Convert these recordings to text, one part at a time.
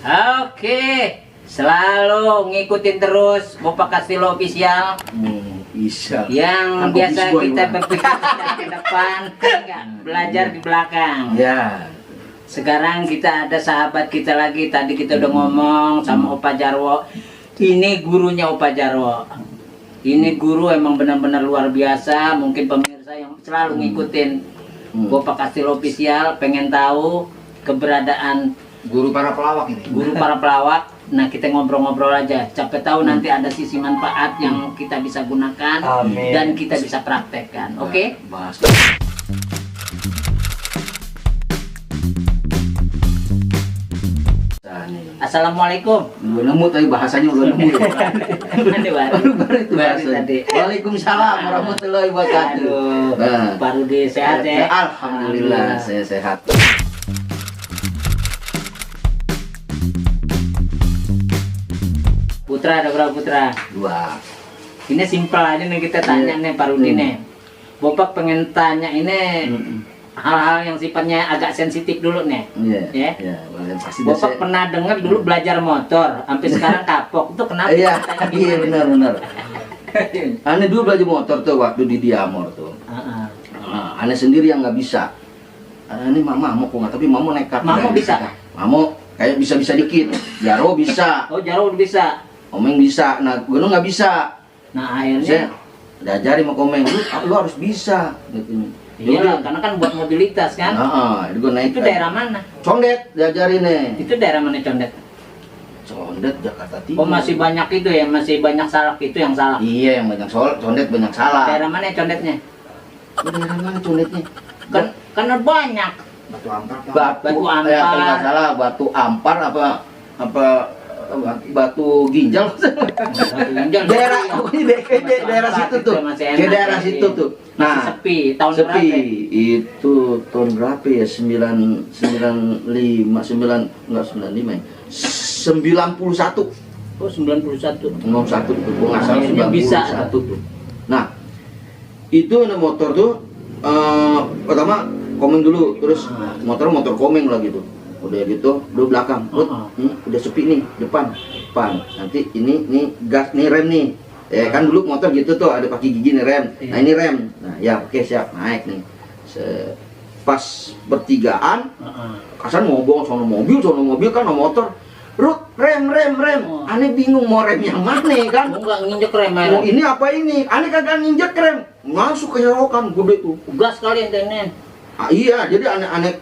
Oke, selalu ngikutin terus Bopak Kastilo Official. Bisa. Yang Aku biasa bisboy, kita Bang. berpikir ke depan, enggak belajar di belakang. Ya. Sekarang kita ada sahabat kita lagi. Tadi kita udah ngomong sama Opa Jarwo. Ini gurunya Opa Jarwo. Ini guru emang benar-benar luar biasa. Mungkin pemirsa yang selalu ngikutin Bopak Kastilo Official pengen tahu keberadaan Guru para pelawak ini. guru para pelawak. Nah, kita ngobrol-ngobrol aja. Capek tahu nanti ada sisi manfaat yang kita bisa gunakan. Amin. Dan kita bisa praktekkan. Oke? Bahas. Assalamualaikum. Udah nemu tadi bahasanya udah nemu ya. Ini baru. Baru itu Baru bahasa. tadi. Waalaikumsalam warahmatullahi wabarakatuh. Aduh, Nah. Pak Rudi sehat ya? Alhamdulillah saya sehat. Putra, ada berapa putra? 2. Ini simpel aja nih kita tanya nih Pak Rudi nih. Bopak pengen tanya ini hal-hal yang sifatnya agak sensitif dulu nih. Iya. Ya. Ya, pasti Bopak pernah dengar dulu belajar motor, sampai sekarang kapok. Itu kenapa? Iya, Tanya iya gimana? benar. Ane dulu belajar motor tuh waktu di Diamor tuh. Heeh. Nah, Ane sendiri yang nggak bisa. Ini mama mau kok nggak, tapi mama nekat. Mama bisa? Mama kayak bisa dikit. Jaro bisa, Oh, jauh bisa. Omeng bisa. Nah, gue nggak bisa. Nah, Saya akhirnya diajari sama Komeng, lu harus bisa. Gitu. iyalah, karena kan buat mobilitas kan. Nah, itu gue naik. Itu daerah mana? Condet diajarin nih. Itu daerah mana Condet? Condet Jakarta Timur. Oh, masih banyak itu ya, masih banyak salak itu yang salah. Iya, yang banyak Condet banyak salah. Daerah mana Condetnya? Daerah mana Condetnya? Kan karena banyak. Batu Ampar. Batu Ampar. Ya, kalau nggak salah Batu Ampar apa Batu Ginjal. Daerah pokoknya daerah situ tuh. Ke daerah situ tuh. Nah, sepi. Tahun sepi berapa? itu tahun berapa ya? 95 enggak 95 ya. 91. Oh, 91. 91 tuh. Gua nggak salah Akhirnya 91 bisa. tuh. Nah, itu ada motor tuh pertama Komeng dulu, terus motor Komeng lah gitu. Udah gitu, udah belakang, udah sepi nih, depan. Nanti ini gas nih, rem nih. Kan dulu motor gitu tuh ada pakai gigi nih rem. Nah, ini rem. Nah, ya oke siap, naik nih. Pas pertigaan, Kasan ngobong sono mobil kan no motor. Rut, rem. Aneh bingung mau rem yang mana kan? Oh, nggak nginjek rem ya? Oh, ini apa ini? Aneh kagak nginjek rem. Masuk ke selokan gede tuh. Gas kali enten. Iya, jadi aneh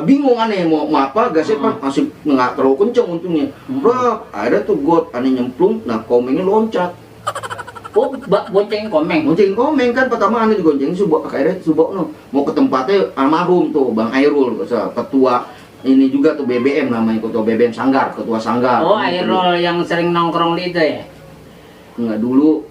bingung aneh mau apa, gasnya kan masih nggak terlalu kenceng untungnya. Bro, ada tuh got aneh nyemplung, nah Komengnya loncat. Oh, bonceng Komeng. Gonceng Komeng kan pertama aneh digoncengin akhirnya no mau ke tempatnya almarhum tuh Bang Airul, ketua ini juga tuh BBM namanya, ketua BBM Sanggar, ketua Sanggar. Oh, Airul yang sering nongkrong di itu ya? Enggak dulu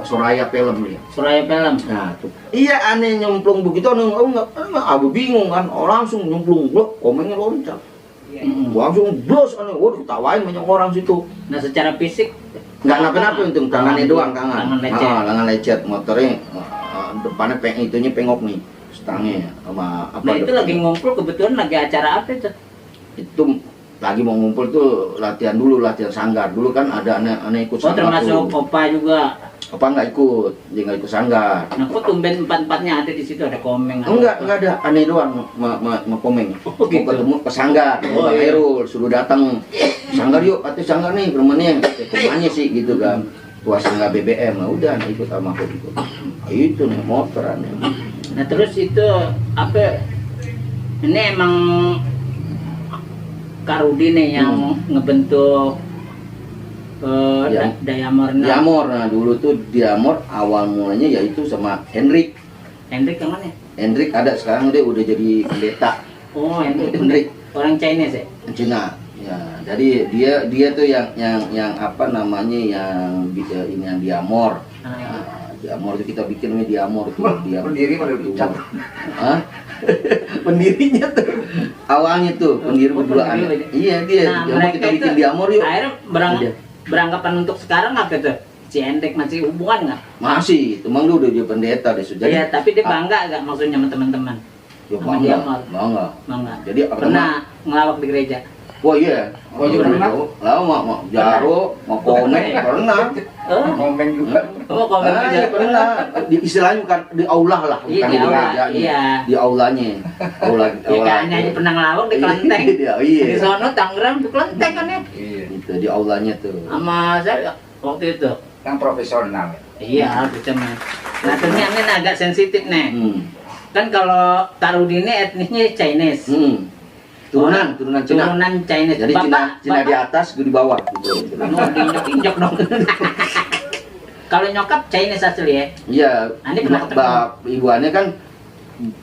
Soraya Film ya. Suraya Film. Nah, tuh. Iya aneh nyemplung begitu abu bingung kan, langsung nyemplung blok, Komengnya loncat. Langsung blos aneh, waduh ketawain banyak orang situ. Nah, secara fisik Nggak napa-napa untung, tangannya doang tangan. Tangan lecet. Tangan lecet, motornya depannya itunya pengok nih, stangnya sama apa. Nah, itu lagi ngumpul kebetulan lagi acara apa itu? Itu lagi mau ngumpul tuh latihan sanggar. Dulu kan ada aneh ikut Oh, sanggar. termasuk tuh. Opa juga. Opa nggak ikut, dia nggak ikut sanggar. Nah, kok tumben empat-empatnya ada di situ, ada Komeng. Enggak ada, aneh doang sama Komeng. Oh, gitu. Mau ketemu ke sanggar, Oh, Bang iya. Herul suruh datang. Sanggar yuk, atuh sanggar nih temennya. Temannya sih gitu kan. Tua sanggar BBM, nah udah aneh ikut sama aku gitu. Itu nih motor aneh. Nah, terus itu apa? Ini emang Kak Rudi nih yang ngebentuk Diamor. Diamor, nah dulu tuh Diamor awal mulanya yaitu sama Hendrik. Hendrik yang mana? Hendrik ada, sekarang dia udah jadi pendeta. Oh, Hendrik. Orang Chinese ya? Cina. Ya, jadi dia tuh yang apa namanya yang ini yang Diamor. Nah, Diamor itu kita bikin namanya Diamor itu. Dia pendiri pada dicat. Hah? Pendirinya tuh. Awalnya tuh pendiri berduaan. Iya dia. Nah, Diamor kita bikin Diamor yuk. Akhirnya beranggapan untuk sekarang apa tuh? Si Hendrik masih hubungan nggak? Masih, teman lu udah jadi pendeta deh sudah. Iya, tapi dia bangga nggak maksudnya sama teman-teman? Ya sama bangga. Diamor? Bangga. Bangga. Jadi Pernah ngelawak di gereja? Oh iya. Oh, juga pernah? Lah mau Jarwo, mau Komeng pernah. Ngomong juga. Oh, komen Iya pernah. Istilahnya bukan di aula lah, Iya, bukan di di aula, gerejanya. iya. Di aulanya. Aula. Ya kan aja pernah ngelawak di kelenteng. Iya, iya. Di sono Tangerang di kelenteng kan ya. Iya. Itu di aulanya tuh. Sama saya waktu itu. Yang profesional. Iya, bisa main. Nah, ternyata ini agak sensitif nih. Kan kalau Tarudi ini etnisnya Chinese. Turunan Cina. Turunan Chinese. Jadi Cina di atas, gue di bawah gitu. Diinjak dong. Kalau nyokap Chinese asli ya? Iya. Ane pernah Ibu Ane kan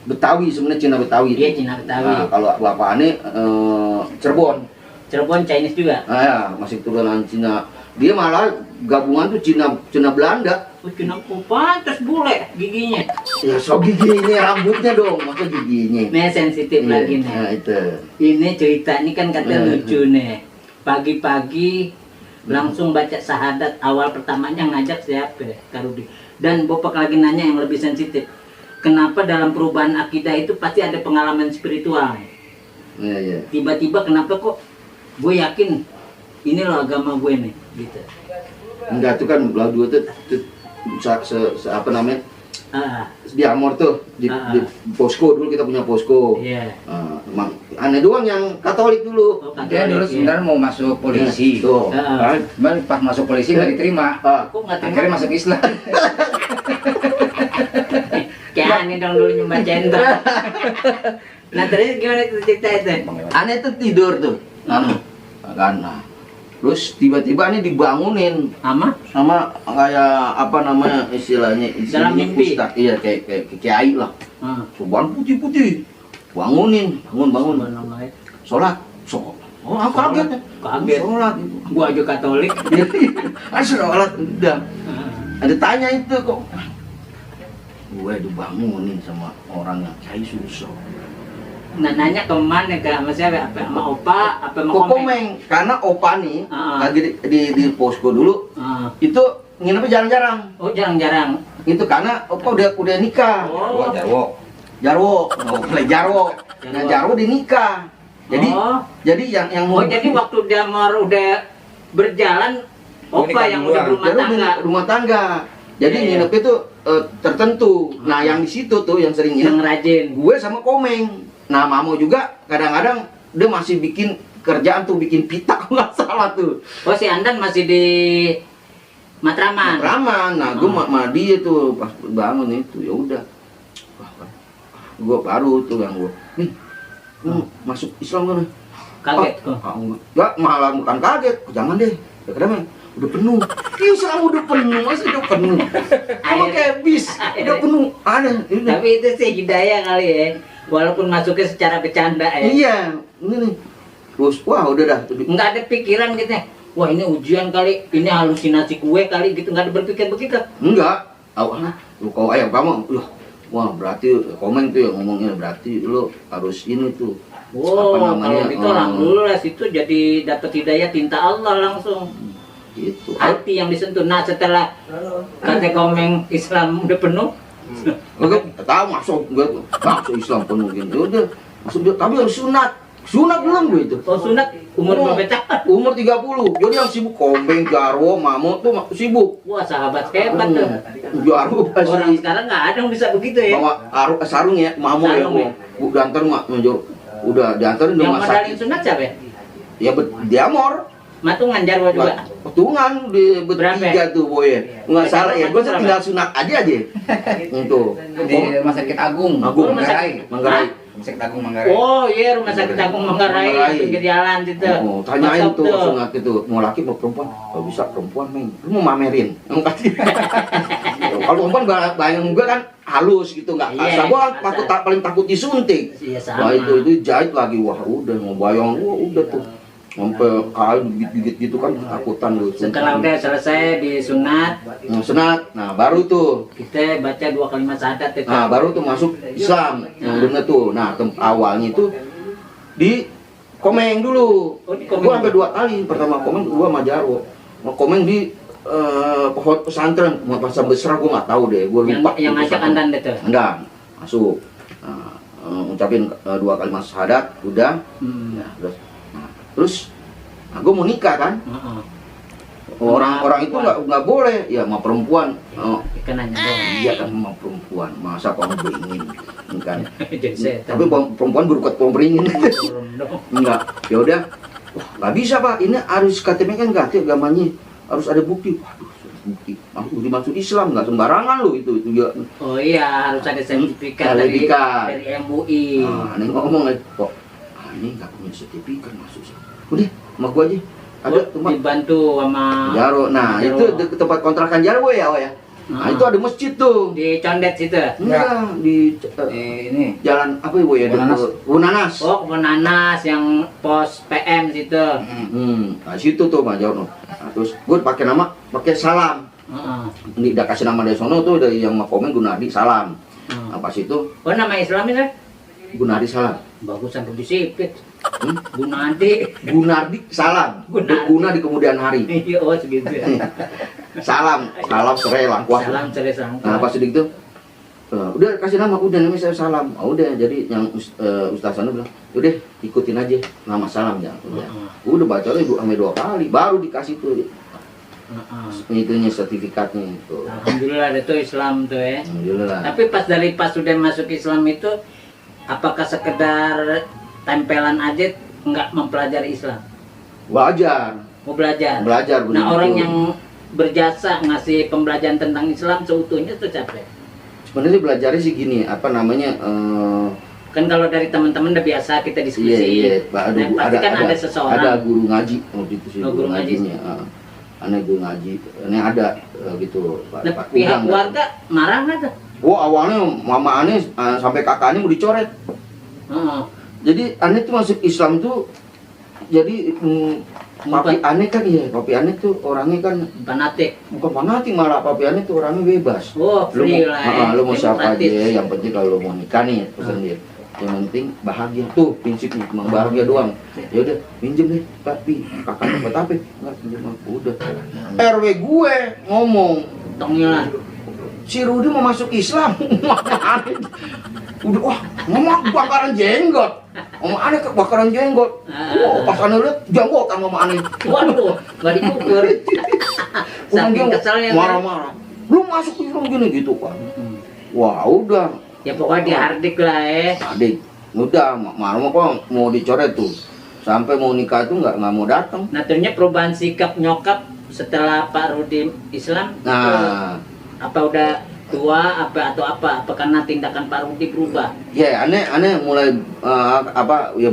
Betawi sebenarnya, Cina Betawi. Iya, Cina Betawi. Nah, kalau bapak Ane Cirebon. Cirebon Chinese juga. Nah, ya, masih turunan Cina. Dia malah gabungan tuh Cina Belanda. Oh, Cina pantas bule giginya. Ya so giginya, rambutnya dong, masa giginya. Nih sensitif lagi nih. Nah, itu. Ini cerita ini kan katanya lucu nih. Pagi-pagi langsung baca syahadat, awal pertamanya ngajak siapa? Tarudi. Dan Bapak lagi nanya yang lebih sensitif. Kenapa dalam perubahan akidah itu pasti ada pengalaman spiritual? Iya, iya. Tiba-tiba kenapa kok gue yakin ini loh agama gue nih gitu. Enggak, itu kan belah dua tuh apa namanya? Di Amor tuh di posko dulu, kita punya posko. Iya. Emang Ane doang yang Katolik dulu. Oh, Dia dulu sebenarnya mau masuk polisi. Tuh. Cuman pas masuk polisi nggak diterima. Kok nggak terima? Akhirnya masuk Islam. Kayak aneh dong dulu nyumbang centang. Nah terus gimana itu cerita itu? Ane tuh tidur tuh. Nah, terus tiba-tiba ini dibangunin sama kayak apa namanya istilahnya dalam mimpi. Ustaz. Iya kayak kiai lah. Suban putih-putih. Bangun. Sholat. Oh, aku kaget. Sholat. Gua aja Katolik. Sholat udah. Ada tanya itu kok. Gue dibangunin sama orang yang kiai susah. Nah nanya ke mana ke sama siapa? Apa sama opa? Apa sama Komeng? Karena opa nih lagi di posko dulu. Itu nginepnya jarang-jarang. Oh jarang-jarang. Itu karena opa udah nikah. Oh. Jarwo. Nah Jarwo dinikah. Jadi yang jadi waktu dia udah berjalan opa yang udah rumah tangga. Jadi nginep itu tertentu. Nah yang di situ tuh yang sering nginep. Yang rajin. Gue sama Komeng. Nah Mamo juga kadang-kadang dia masih bikin kerjaan tuh, bikin pita nggak salah tuh. Oh si Andan masih di Matraman. Nah gue sama dia tuh pas bangun itu ya udah. Gue baru tuh yang gue masuk Islam kan. Kaget kok. Enggak, malah bukan kaget. Jangan deh. Ya kenapa? Udah penuh. Islam udah penuh, masih udah penuh. Emang kayak bis, udah penuh. Aneh. Tapi itu sih hidayah kali ya. Walaupun masuknya secara bercanda ya. Iya, ini nih. Terus wah udah dah. Nggak ada pikiran gitu ya. Wah ini ujian kali, ini halusinasi gue kali gitu, nggak ada berpikir begitu. Enggak. Kalau ayam kamu, wah berarti Komeng tuh yang ngomongnya berarti lo harus ini tuh. Wow, kalau gitu alhamdulillah situ jadi dapat hidayah tinta Allah langsung. Gitu. Hati yang disentuh. Nah setelah kata Komeng Islam udah penuh. Oke, tahu masuk Islam penuh gini. Udah, masuk dia, tapi harus sunat. Sunat belum gue itu. Oh sunat umur berapa tahun? Umur 30. Jadi yang sibuk Komeng, Jarwo, Mamo tuh sibuk. Wah sahabat hebat tuh. Jarwo pasti. Orang sekarang nggak ada yang bisa begitu ya. Bawa sarung ya, Mamo ya. Diantar udah diantarin udah yang masak. modalin sunat siapa ya? Ya Diamor. Matungan Jarwo juga. Petungan di bertiga tuh boy. Nggak salah ya, gue tinggal sunat aja. Untuk Di Rumah Sakit Agung. Manggarai. Rumah Sakit Agung Manggarai. Oh iya Rumah Sakit Agung Manggarai pinggir jalan situ. Tanyain tuh sunat itu, mau laki mau perempuan? Kalau bisa perempuan Meng. Lu mau mamerin? Kalau perempuan bayang gue kan halus gitu nggak. Gua paling takut disuntik. Iya sama. Wah itu jahit lagi, wah udah mau bayang, wah udah tuh. Sampai kali gigit gitu kan ketakutan lu. Setelah udah selesai disunat, nah baru tuh kita baca 2 kalimat syahadat itu. Nah baru tuh masuk Islam yang bener tuh. Nah awalnya itu di Komeng dulu. Gua sampai 2 kali. Pertama Komeng, gua sama Jarwo. Komeng di pohon pesantren, pasar besar gua nggak tahu deh. Gua lupa. Yang ngajak Andan itu. Andan masuk. Nah, ucapin 2 kalimat syahadat, udah. Ya, terus. Terus gue mau nikah kan, orang-orang itu nggak boleh ya sama perempuan. Kenanya dong. Iya kan sama perempuan, masa kamu beringin kan? Jadi setan. Tapi perempuan berkuat kamu beringin. Belum dong. Enggak, ya udah. Wah, nggak bisa Pak, ini harus KTP kan ganti agamanya, harus ada bukti. Waduh, bukti. Masuk Islam nggak sembarangan loh itu ya. Oh iya, harus ada sertifikat dari MUI. Nah, aneh ngomong lagi, kok aneh nggak punya sertifikat masuk Islam. Udah, sama gua aja. Ada tuh Mak. Dibantu sama Jarwo. Nah, Jarwo. itu tempat kontrakan Jarwo ya, Oh ya. Nah, itu ada masjid tuh. Di Condet situ. Enggak, di Ini jalan apa ya, Bu ya? Bunanas. Bunanas. Oh, kebun nanas yang pos PM situ. Nah, situ tuh Pak Jarwo. Nah, terus gua pakai nama, pakai salam. Ini udah kasih nama dari sono tuh, dari yang mau komen Gunardi salam. Nah, pas itu Oh, nama Islam itu? Gunardi salam. Bagus sampai disipit. Gunadi. Gunardi salam. Gunardi. Guna di kemudian hari. Iya, oh segitu ya. Salam serai langkuas. Salam cerai sangka. Nah, pas itu udah kasih nama, udah namanya saya salam. Udah, jadi yang Ustaz sana bilang, udah ikutin aja nama salam ya. Udah baca sampai 2 kali, baru dikasih tuh itunya sertifikatnya itu. Alhamdulillah itu Islam tuh ya. Alhamdulillah. Tapi pas sudah masuk Islam itu, apakah sekedar tempelan aja nggak mempelajari Islam? Belajar. Mau belajar. Belajar. Nah, begitu. orang yang berjasa ngasih pembelajaran tentang Islam seutuhnya itu siapa? Sebenarnya belajarnya sih gini, apa namanya? Kan kalau dari teman-teman udah biasa kita diskusi. Iya. Nah, pasti kan ada seseorang. Ada guru ngaji waktu itu sih. Oh, guru ngaji. ngajinya. Aneh guru ngaji. Ini ada gitu. Nah, pihak keluarga marah nggak tuh? Oh, awalnya mama aneh sampai kakaknya mau dicoret. Jadi aneh tuh masuk Islam tuh, jadi papi aneh kan papi aneh tuh orangnya kan fanatik. bukan fanatik, malah papi aneh tuh orangnya bebas. Oh, free lah. Lu mau siapa aja, Demokratis. yang penting kalau mau nikah nih pesan dia. Yang penting bahagia tuh prinsipnya, cuma bahagia doang. Ya udah, minjem deh papi, kakaknya buat apa? Enggak, pinjem aku udah. RW gue ngomong, Tongilan. si Rudi mau masuk Islam. Udah, wah, ngomong bakaran jenggot. Mama aneh kebakaran jenggot. Wah, pas aneh lihat jenggotan mama aneh. Waduh, nggak diukur. Saking keselnya. Marah-marah. Belum masuk Islam gini gitu kan. Wah, udah. Ya pokoknya dihardik lah Adik, udah, marah kok mau dicoret tuh. Sampai mau nikah tuh nggak mau datang. Nah, ternyata perubahan sikap nyokap setelah Pak Rudi Islam. Nah, Apa udah tua atau apa karena tindakan Pak Rudi berubah? ya aneh mulai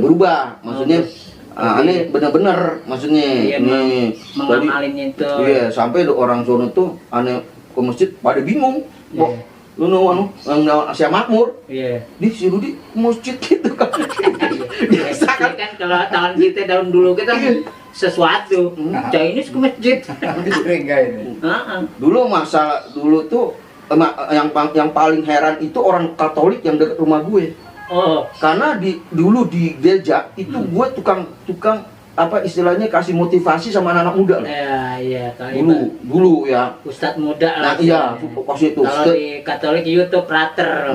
berubah. Maksudnya aneh bener-bener maksudnya Iya, nih mengamalin itu. iya, sampai orang sono tuh aneh ke masjid pada bingung. Kok lu Asia Makmur Iya. di si Rudi ke masjid gitu kan. Biasa kan. Kan kalau tahun kita tahun dulu kita sesuatu. Chinese ke masjid. sering gak ini? Dulu tuh yang paling heran itu orang Katolik yang dekat rumah gue. Oh, Karena dulu di gereja itu gue tukang apa istilahnya kasih motivasi sama anak-anak muda lah. iya kali Dulu ya. Ustadz muda Nah, lah. iya, kasih itu. Kalau di Katolik YouTube Prater.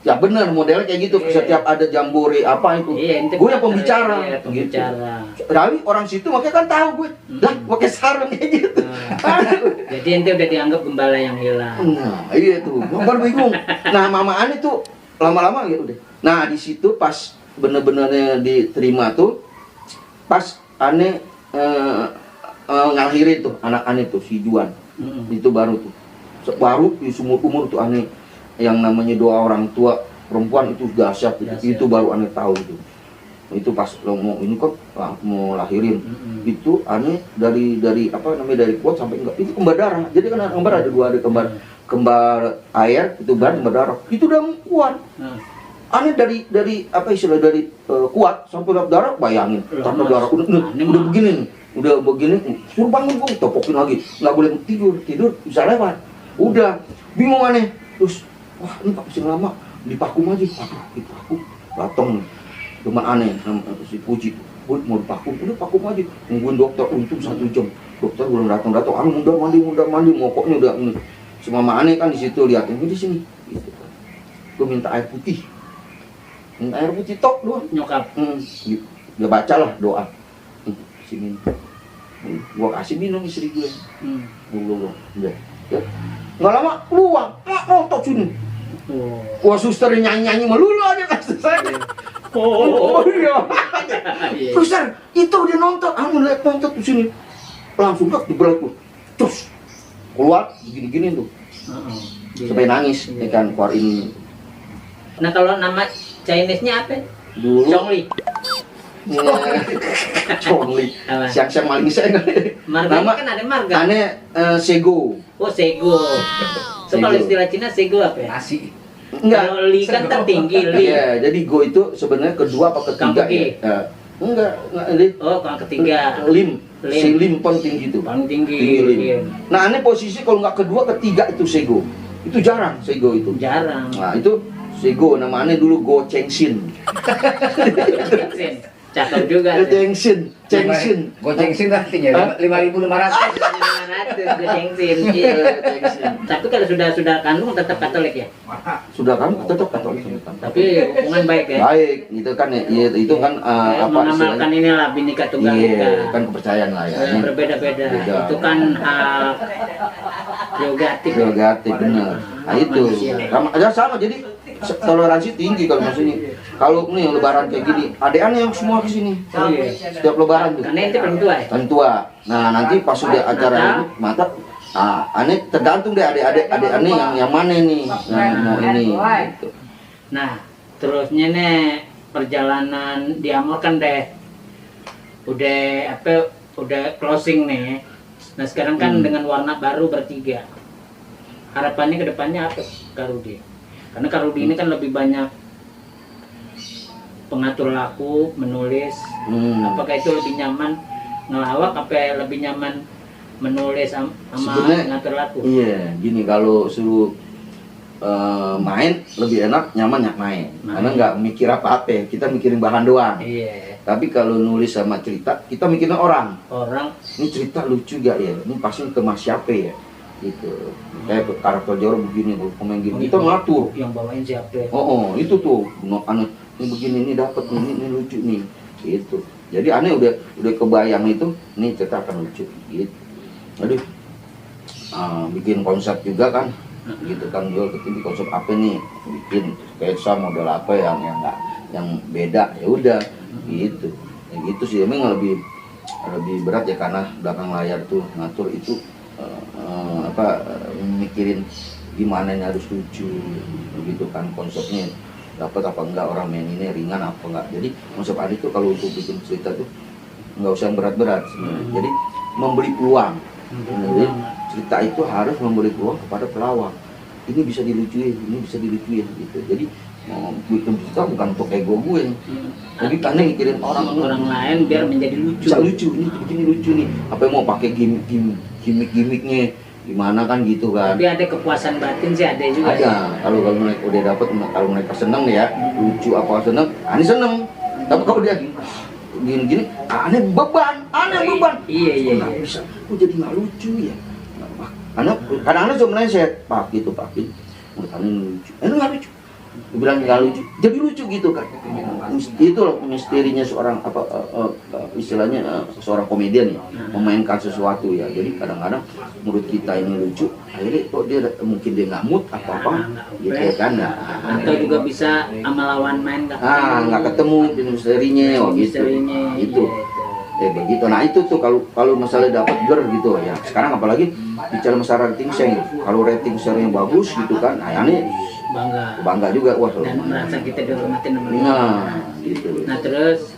Ya benar modelnya kayak gitu. Iya. Setiap ada jambore apa itu, Iya, gue yang pembicara. Iya, pembicara. Gitu. Tapi orang situ makanya kan tahu gue. Lah, pakai sarung kayak gitu. Jadi ente udah dianggap gembala yang hilang. Nah, iya tuh, gue baru bingung. Nah, mama aneh tuh lama-lama gitu deh. Nah, di situ pas bener-benernya diterima tuh, pas aneh ngelahirin tuh anak aneh tuh si Juan. Itu baru tuh. Baru di sumur umur tuh aneh yang namanya doa orang tua perempuan itu dahsyat. Itu baru aneh tahu itu. Itu pas lo mau ini kok mau lahirin. Itu aneh dari apa namanya dari kuat sampai enggak itu kembar darah. Jadi kan kembar ada dua, ada kembar air itu kembar darah. Itu udah kuat. Aneh dari apa istilah dari kuat sampai darah, bayangin tanpa darah udah begini nih, udah begini suruh bangun gue topokin lagi, nggak boleh tidur bisa lewat, udah bingung aneh terus wah ini pak masih lama dipakum aja, dipakum datang nih teman aneh sama si Puji, mau dipakum udah pakum aja, nungguin dokter untung 1 jam, dokter belum datang anu udah mandi mokoknya udah ini, si mama aneh kan di situ liatin di sini, gitu. Gue minta air putih tok doang Nyokap. dia baca lah doa kasih minum. Gua kasih minum istri gue. Udah. Ya. Nggak lama keluar, nonton sini. Wah, suster nyanyi melulu aja kan saya. Oh iya. Suster, itu dia nonton, lihat nonton di sini. Langsung diberat tuh. Terus keluar gini-gini tuh. Sampai nangis, ya kan, keluar ini. Nah, kalau nama Chinese-nya apa? Dulu Chongli. Chongli. Apa? Siang-siang maling saya. Marga Nama kan ada marga. aneh Sego. Oh, Sego. So, kalau Sego. istilah Cina Sego apa ya? Nasi. Kalau Li kan tertinggi, Li. Iya, jadi Go itu sebenarnya kedua apa ketiga Kampuki. ya? Enggak Li. Oh, kalau ketiga. Lim. Lim. Si Lim paling tinggi itu. Paling tinggi. Lim. Iya. Nah, aneh posisi kalau nggak kedua ketiga itu Sego. Itu jarang Sego itu. Jarang. Nah, itu Sego nama aneh dulu Go Chengsin. Cakep juga. Go Chengsin, Chengsin. Goceng sih artinya 5.500. 500 gocengsin. Iya. Tapi kalau sudah kandung tetap Katolik ya. Sudah kan tetap Katolik. Tapi hubungan baik ya. Baik, itu kan itu kan Mengamalkan inilah Bhinneka Tunggal Ika. iya, kan kepercayaan lah ya. Berbeda-beda. Beda. Itu kan hak prerogatif. Prerogatif benar. Nah itu sama jadi toleransi tinggi kalau maksudnya. Kalau nih lebaran kayak gini, adik-adik yang semua kesini. Oh, iya. Setiap lebaran tuh. Karena itu paling tua ya. Paling tua. Nah nanti pas sudah acara ini mata, aneh tergantung deh adik-adik aneh yang mana nih yang mau ini. Gitu. Nah, terusnya nih perjalanan di Amor kan udah closing nih. Nah sekarang kan dengan warna baru bertiga. Harapannya ke depannya apa Kak Rudi? Karena Kak Rudi ini kan lebih banyak pengatur laku, menulis. Apakah itu lebih nyaman ngelawak apa lebih nyaman menulis sama Sebenarnya, ngatur laku? Iya, gini kalau suruh main lebih enak nyaman main. Karena nggak mikir apa-apa, kita mikirin bahan doang. Iya. Tapi kalau nulis sama cerita, kita mikirin orang. Orang Ini cerita lucu gak ya? Ini pasti ke mas siapa ya? Gitu. Kayak karakter Joro begini, pemain gini. Kita ngatur. yang bawain siapa? Oh, itu tuh. Ini begini, ini dapat ini lucu nih. Gitu. Jadi aneh udah kebayang itu, nih cerita akan lucu. Gitu. Aduh. Bikin konsep juga kan. Gitu kan jual ketinggi konsep apa nih? Bikin sketsa model apa yang beda ya udah gitu. Ya gitu sih emang lebih berat ya karena belakang layar tuh ngatur itu mikirin gimana nya harus lucu begitu kan konsepnya dapat apa enggak orang main ini ringan apa enggak. Jadi konsep Adi tuh kalau untuk bikin cerita tuh nggak usah yang berat-berat sebenarnya. Jadi memberi peluang. Jadi cerita itu harus memberi peluang kepada pelawak. Ini bisa dilucuin, ini bisa dilucuin gitu. Jadi bikin cerita bukan untuk ego gue. Jadi karena mikirin orang lain biar menjadi lucu. Bisa lucu, ini lucu nih. Apa yang mau pakai gimmick-gimmicknya gimana kan gitu kan. Tapi ada kepuasan batin sih ada juga. Ada. Kalau mereka udah dapat, kalau mereka seneng ya, lucu apa seneng, aneh seneng. Tapi kalau dia gini, aneh beban. Iya. Nggak bisa, kok jadi nggak lucu ya. Kadang-kadang cuma meleset, Pak gitu. Menurut aneh lucu, nggak lucu. Dibilang nggak lucu, jadi lucu gitu kan. Itu loh misterinya seorang istilahnya seorang komedian ya, memainkan sesuatu ya. Jadi kadang-kadang menurut kita ini lucu, akhirnya kok dia mungkin dia nggak mood apa gitu ya kan. Atau juga bisa sama lawan main nggak ketemu di misterinya, gitu. Itu. Begitu. Nah itu tuh kalau masalah dapat gitu ya. Sekarang apalagi bicara masalah rating share, kalau rating share-nya bagus gitu kan, ini bangga juga dan merasa kita dihormatin sama dia. Nah, gitu. Nah terus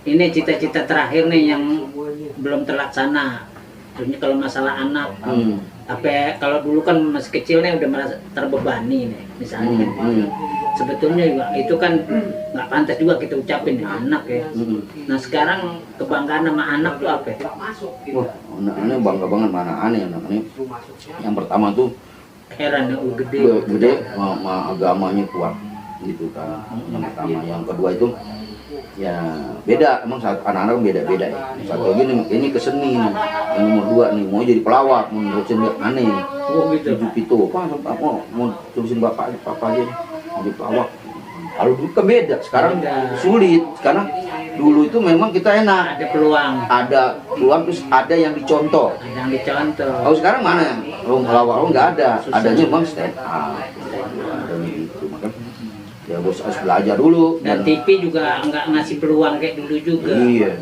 ini cita-cita terakhir nih yang belum terlaksana. Terusnya kalau masalah anak, kalau dulu kan masih kecil nih udah merasa terbebani nih misalnya. Sebetulnya juga itu kan nggak pantas juga kita ucapin ya, anak ya. Nah sekarang kebanggaan sama anak tuh apa? Wah, anaknya bangga banget mana aneh anaknya. Yang pertama tuh heran ya, gede agamanya kuat gitu kan. Yang pertama, yang kedua itu ya beda, emang anak-anak beda-beda ya. Satu lagi ini ke seni nih. Yang nomor 2 nih mau jadi pelawak, menurut saya aneh. Oh gitu. Itu apa mau terusin bapak aja nih, jadi pelawak. Kalau dulu kan beda, sekarang Beda. sulit karena dulu itu memang kita enak, Ada peluang, ada peluang terus ada yang dicontoh. ada yang dicontoh. Kalau sekarang mana? Lawak nggak ada, Susah. adanya memang stand up. Ada gitu, makanya ya harus belajar dulu. Dan TV juga nggak ngasih peluang kayak dulu juga. Iya.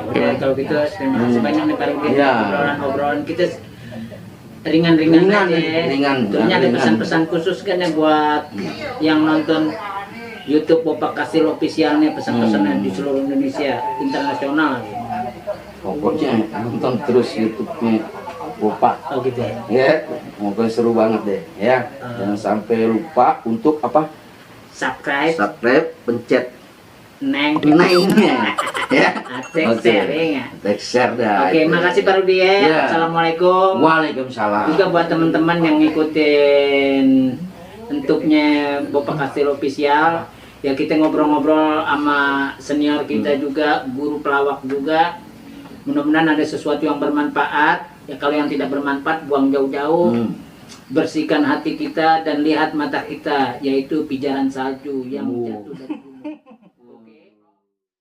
Oke, kalau gitu terima kasih banyak nih Pak Rudi. Iya. Obrolan kita ringan-ringan Ringan, aja. ringan, Tentunya ada ringan. pesan-pesan khusus kan ya buat yang nonton YouTube Bopak Kastil official nih, pesan-pesannya di seluruh Indonesia, internasional. Pokoknya nonton terus YouTube-nya Bopak. Oh gitu ya. Ya, pokoknya seru banget deh. Ya, jangan sampai lupa untuk apa? Subscribe, Pencet neng, naiknya. Ya. Acek, Oke. sharing ya. Like, share dah. Oke, makasih Pak Rudi ya. Ya. Assalamualaikum. Waalaikumsalam. Juga buat teman-teman yang ngikutin bentuknya Bopak Kastil official, ya kita ngobrol-ngobrol sama senior kita juga, guru pelawak juga. Mudah-mudahan ada sesuatu yang bermanfaat. Ya kalau yang tidak bermanfaat buang jauh-jauh. Bersihkan hati kita dan lihat mata kita, yaitu pijaran salju yang jatuh dari